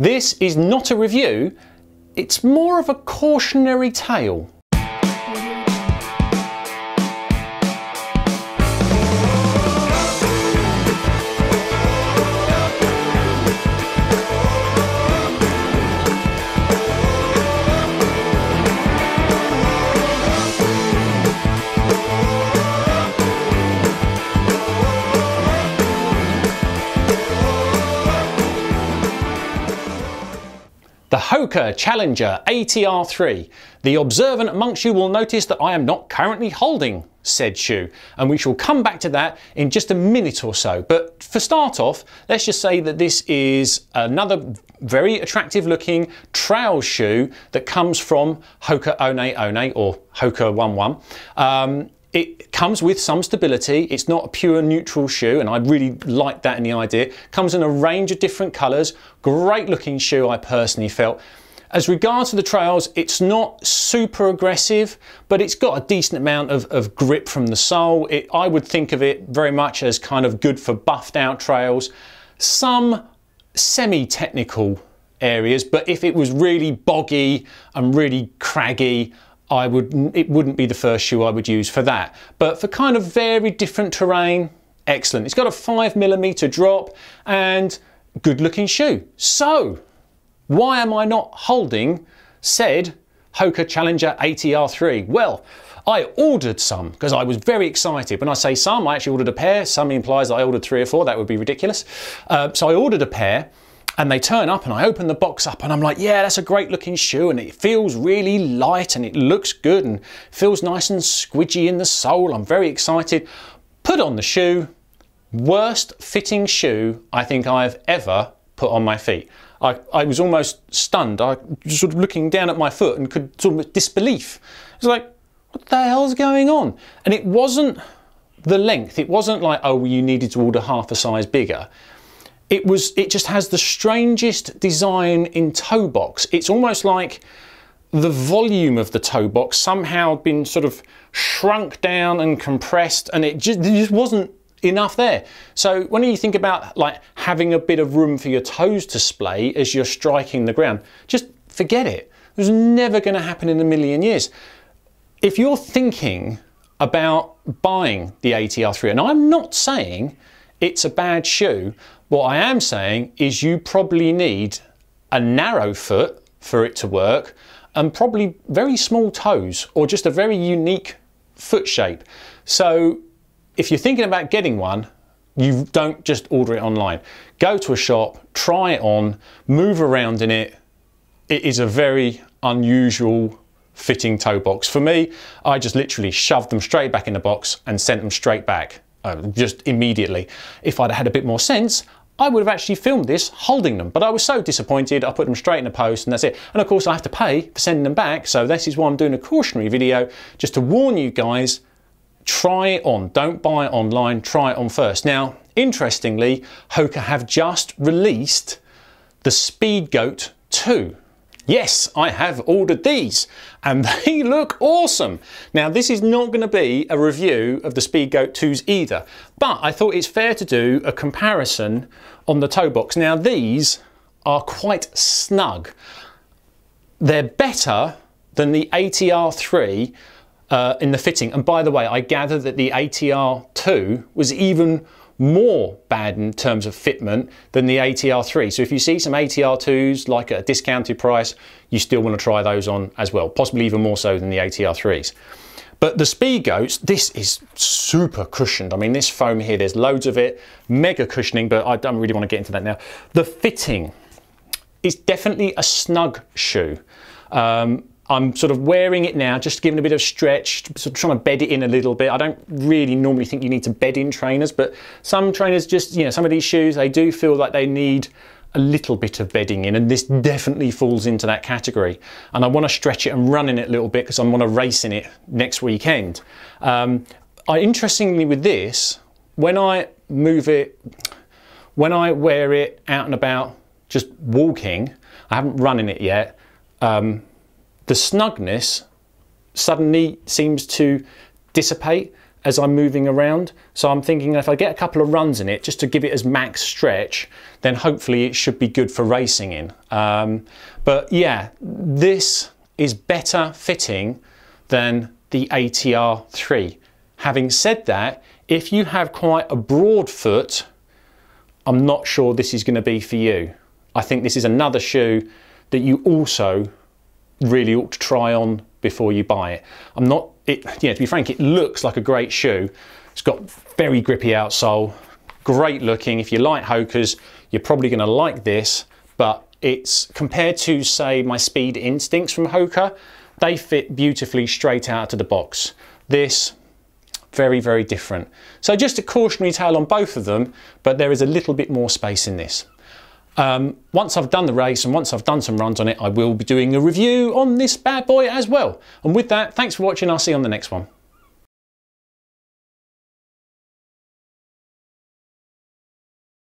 This is not a review, it's more of a cautionary tale. The Hoka Challenger ATR3. The observant amongst you will notice that I am not currently holding said shoe, and we shall come back to that in just a minute or so. But for start off, let's just say that this is another very attractive looking trail shoe that comes from Hoka One or Hoka 11. It comes with some stability. It's not a pure neutral shoe, and I really like that in the idea. Comes in a range of different colours. Great looking shoe, I personally felt. As regards to the trails, it's not super aggressive, but it's got a decent amount of grip from the sole. I would think of it very much as kind of good for buffed out trails. Some semi-technical areas, but if it was really boggy and really craggy, it wouldn't be the first shoe I would use for that. But for kind of very different terrain, excellent. It's got a 5mm drop and good looking shoe. So why am I not holding said Hoka Challenger ATR3? Well, I ordered some because I was very excited. When I say some, I actually ordered a pair. Some implies that I ordered 3 or 4. That would be ridiculous. So I ordered a pair. And they turn up and I open the box up and I'm like, yeah, that's a great looking shoe and it feels really light and it looks good and feels nice and squidgy in the sole. I'm very excited. Put on the shoe, worst fitting shoe I think I've ever put on my feet. I was almost stunned. I was sort of looking down at my foot and could sort of disbelief. It was like, what the hell's going on? And it wasn't the length. It wasn't like, oh, you needed to order half a size bigger. It just has the strangest design in toe box. It's almost like the volume of the toe box somehow been sort of shrunk down and compressed, and there just wasn't enough there. So when you think about like having a bit of room for your toes to splay as you're striking the ground, just forget it. It was never going to happen in a million years. If you're thinking about buying the ATR3, and I'm not saying it's a bad shoe, what I am saying is you probably need a narrow foot for it to work and probably very small toes or just a very unique foot shape. So if you're thinking about getting one, you don't just order it online. Go to a shop, try it on, move around in it. It is a very unusual fitting toe box. For me, I just literally shoved them straight back in the box and sent them straight back. Just immediately. If I'd had a bit more sense, I would have actually filmed this holding them, but I was so disappointed. I put them straight in the post and that's it. And of course I have to pay for sending them back, so this is why I'm doing a cautionary video, just to warn you guys, try it on. Don't buy it online, try it on first. Now, interestingly, Hoka have just released the Speedgoat 2. Yes, I have ordered these and they look awesome. Now this is not going to be a review of the Speedgoat 2s either, but I thought it's fair to do a comparison on the toe box. Now these are quite snug. They're better than the ATR3 in the fitting. And by the way, I gather that the ATR2 was even more bad in terms of fitment than the ATR3. So if you see some ATR2s like at a discounted price, you still want to try those on as well, possibly even more so than the ATR3s. But the Speedgoats, this is super cushioned. I mean, this foam here, there's loads of it, mega cushioning, but I don't really want to get into that now. The fitting is definitely a snug shoe. I'm sort of wearing it now, just giving a bit of stretch, sort of trying to bed it in a little bit. I don't really normally think you need to bed in trainers, but some trainers just, you know, some of these shoes, they do feel like they need a little bit of bedding in, and this definitely falls into that category. And I want to stretch it and run in it a little bit because I want to race in it next weekend. Interestingly with this, when I move it, when I wear it out and about just walking, I haven't run in it yet, the snugness suddenly seems to dissipate. as I'm moving around. So I'm thinking if I get a couple of runs in it just to give it as max stretch, then hopefully it should be good for racing in. But yeah, this is better fitting than the ATR3. Having said that, if you have quite a broad foot, I'm not sure this is going to be for you. I think this is another shoe that you also really ought to try on before you buy it. To be frank, it looks like a great shoe. It's got very grippy outsole, great looking. If you like Hokas, you're probably going to like this, but it's compared to, say, my Speed Instincts from Hoka, they fit beautifully straight out of the box. This, very, very different. So just a cautionary tale on both of them, but there is a little bit more space in this. Once I've done the race and once I've done some runs on it, I will be doing a review on this bad boy as well. And with that, thanks for watching. I'll see you on the next one.